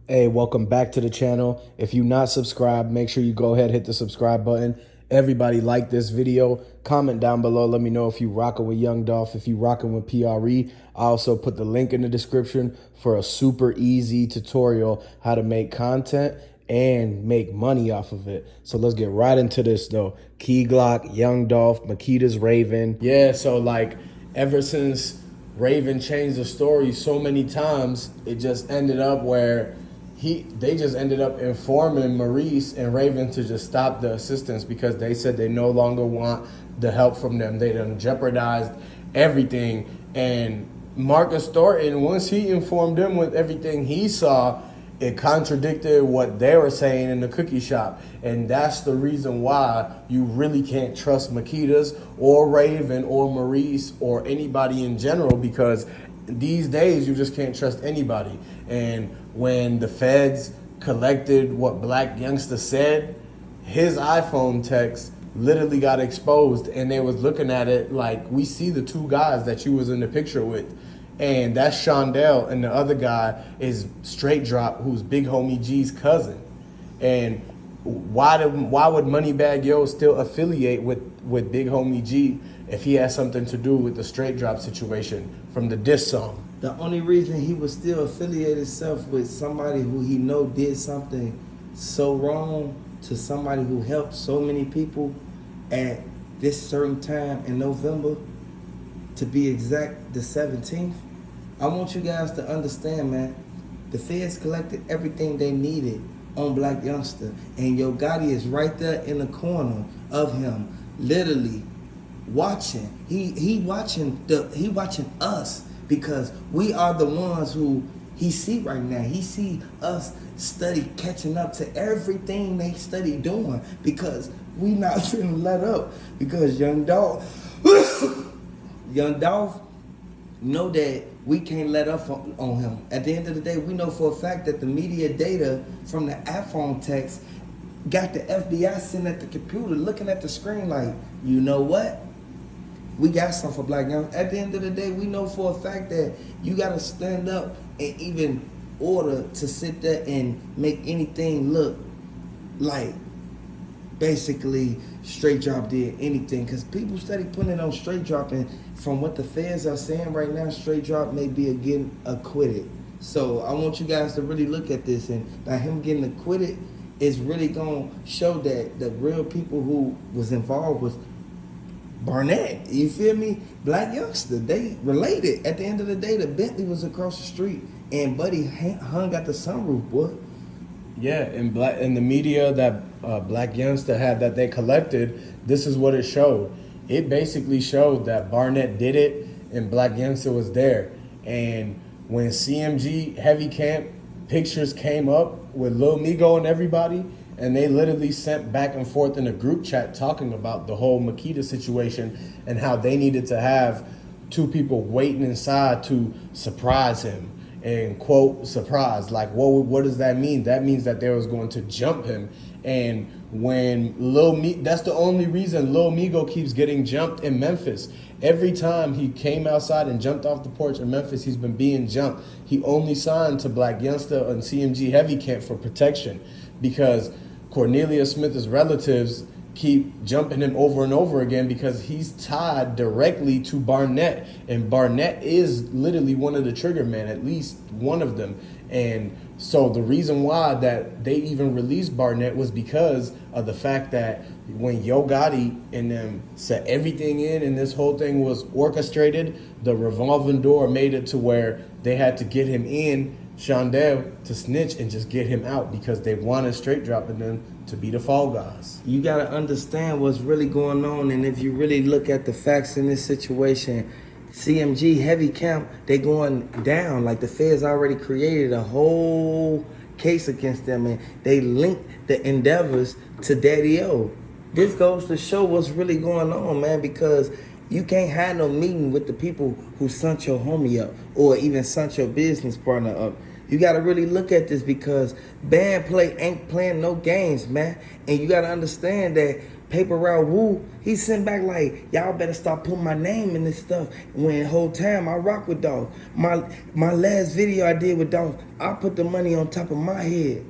Hey, welcome back to the channel. If you're not subscribed, make sure you go ahead, hit the subscribe button. Everybody like this video. Comment down below. Let me know if you rocking with Young Dolph, if you rocking with PRE. I also put the link in the description for a super easy tutorial how to make content and make money off of it. So let's get right into this though. Key Glock, Young Dolph, Makedas, Raven. Yeah, so like ever since Raven changed the story so many times, it just ended up where they just ended up informing Maurice and Raven to just stop the assistance because they said they no longer want the help from them. They done jeopardized everything. And Marcus Thornton, once he informed them with everything he saw, it contradicted what they were saying in the cookie shop. And that's the reason why you really can't trust Makedas or Raven or Maurice or anybody in general, because these days you just can't trust anybody. And when the feds collected what Blac Youngsta said, his iPhone text literally got exposed, and they was looking at it like, we see the two guys that you was in the picture with, and that's Shondell, and the other guy is Straight Drop, who's Big Homie G's cousin. And why would Moneybag Yo still affiliate with Big Homie G if he has something to do with the Straight Drop situation from the diss song? The only reason he would still affiliate himself with somebody who he know did something so wrong to somebody who helped so many people at this certain time in November, to be exact, the 17th. I want you guys to understand, man, the feds collected everything they needed on Blac Youngsta, and Yo Gotti is right there in the corner of him, literally watching. He watching us, because we are the ones who he see right now. He see us study catching up to everything they study doing, because we not finna let up, because Young Dolph know that we can't let up on him. At the end of the day, we know for a fact that the media data from the iPhone text got the FBI sitting at the computer looking at the screen like, you know what? We got something for Blac Youngsta. At the end of the day, we know for a fact that you got to stand up and even order to sit there and make anything look like basically Straight Drop did anything. Because people steady putting it on Straight Drop, and from what the feds are saying right now, Straight Drop may be getting acquitted. So I want you guys to really look at this, and by him getting acquitted is really going to show that the real people who was involved was Barnett, you feel me? Blac Youngsta, they related. At the end of the day, the Bentley was across the street, and Buddy hung out the sunroof, boy. Yeah, and the media that Blac Youngsta had that they collected, this is what it showed. It basically showed that Barnett did it and Blac Youngsta was there. And when CMG Heavy Camp pictures came up with Lil Migo and everybody, and they literally sent back and forth in a group chat talking about the whole Makeda situation and how they needed to have two people waiting inside to surprise him. And quote, surprise, like what does that mean? That means that they was going to jump him. And when that's the only reason Lil Migo keeps getting jumped in Memphis. Every time he came outside and jumped off the porch in Memphis, he's been being jumped. He only signed to Blac Youngsta and CMG Heavy Camp for protection, because Cornelia Smith's relatives keep jumping him over and over again because he's tied directly to Barnett, and Barnett is literally one of the trigger men, at least one of them. And so the reason why that they even released Barnett was because of the fact that when Yo Gotti and them set everything in and this whole thing was orchestrated, the revolving door made it to where they had to get him in, Shondell, to snitch and just get him out, because they wanted Straight Dropping them to be the fall guys. You got to understand what's really going on, and if you really look at the facts in this situation, CMG Heavy Camp, they going down. Like, the feds already created a whole case against them, and they linked the endeavors to Daddy O. This goes to show what's really going on, man, because you can't have no meeting with the people who sent your homie up or even sent your business partner up. You got to really look at this, because band play ain't playing no games, man. And you got to understand that Paper Route Woo, he sent back like, y'all better stop putting my name in this stuff. When whole time I rock with Dolph. My last video I did with Dolph, I put the money on top of my head.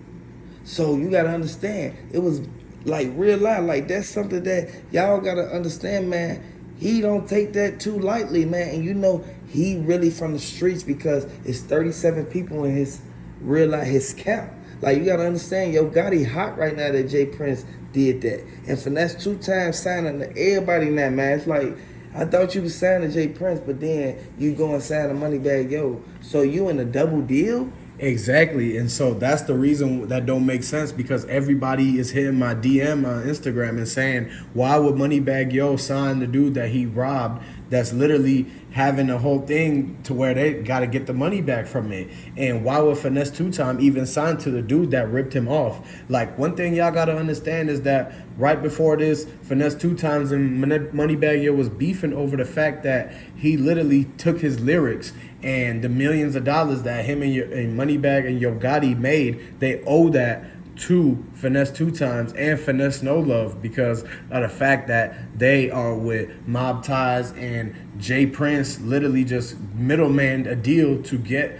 So you gotta understand, it was like real life. Like that's something that y'all gotta understand, man. He don't take that too lightly, man. And you know he really from the streets because it's 37 people in his real life, his camp. Like you gotta understand, Yo Gotti hot right now that Jay Prince did that. And Finesse 2 times signing to everybody in that, man. It's like, I thought you was signing Jay Prince, but then you go and sign a Moneybagg Yo. So you in a double deal? Exactly, and so that's the reason that don't make sense, because everybody is hitting my DM on Instagram and saying, why would Moneybagg Yo sign the dude that he robbed, that's literally having a whole thing to where they got to get the money back from it? And why would Finesse 2 Time even sign to the dude that ripped him off? Like, one thing y'all got to understand is that right before this, Finesse 2 Times and Moneybagg Yo was beefing over the fact that he literally took his lyrics and the millions of dollars that him and Moneybagg and Yo Gotti made, they owe that to Finesse 2 Times and Finesse No Love because of the fact that they are with mob ties, and Jay Prince literally just middleman a deal to get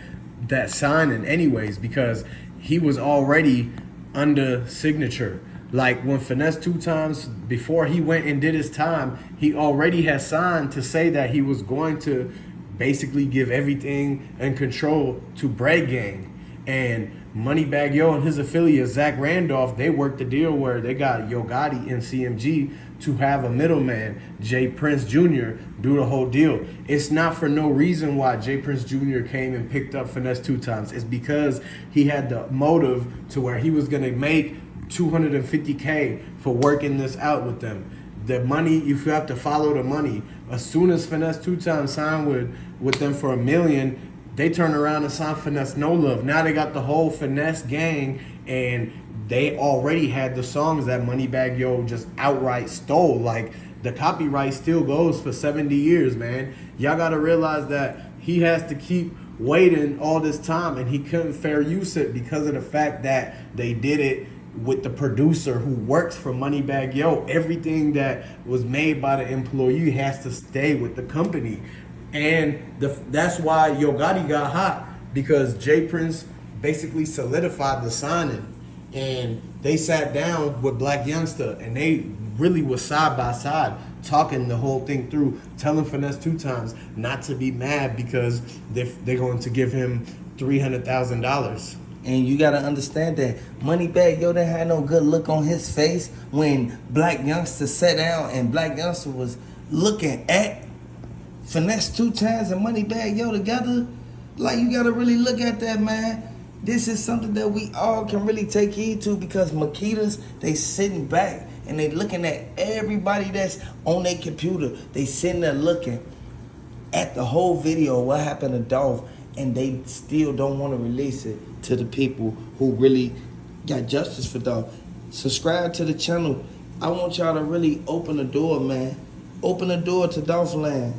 that signing anyways, because he was already under signature. Like when Finesse 2 Times, before he went and did his time, he already had signed to say that he was going to basically give everything and control to Bread Gang. And Moneybagg Yo and his affiliate Zach Randolph, they worked the deal where they got Yo Gotti and CMG to have a middleman, Jay Prince Jr., do the whole deal. It's not for no reason why Jay Prince Jr. came and picked up Finesse 2 Times. It's because he had the motive to where he was gonna make $250K for working this out with them. The money, you have to follow the money. As soon as Finesse 2 Times signed with them for $1 million, they turn around and sign Finesse No Love. Now they got the whole Finesse gang, and they already had the songs that Moneybagg Yo just outright stole. Like, the copyright still goes for 70 years, man. Y'all gotta realize that he has to keep waiting all this time, and he couldn't fair use it because of the fact that they did it with the producer who works for Moneybagg Yo. Everything that was made by the employee has to stay with the company. And that's why Yo Gotti got hot, because Jay Prince basically solidified the signing. And they sat down with Blac Youngsta, and they really was side by side talking the whole thing through, telling Finesse 2 Times not to be mad because they're going to give him $300,000. And you gotta understand that Moneybagg Yo didn't have no good look on his face when Blac Youngsta sat down and Blac Youngsta was looking at Finesse 2 Times and Moneybagg Yo together. Like, you gotta really look at that, man. This is something that we all can really take heed to, because Makedas, they sitting back and they looking at everybody that's on their computer. They sitting there looking at the whole video, what happened to Dolph, and they still don't want to release it to the people who really got justice for Dolph. Subscribe to the channel. I want y'all to really open the door, man. Open the door to Dolph land.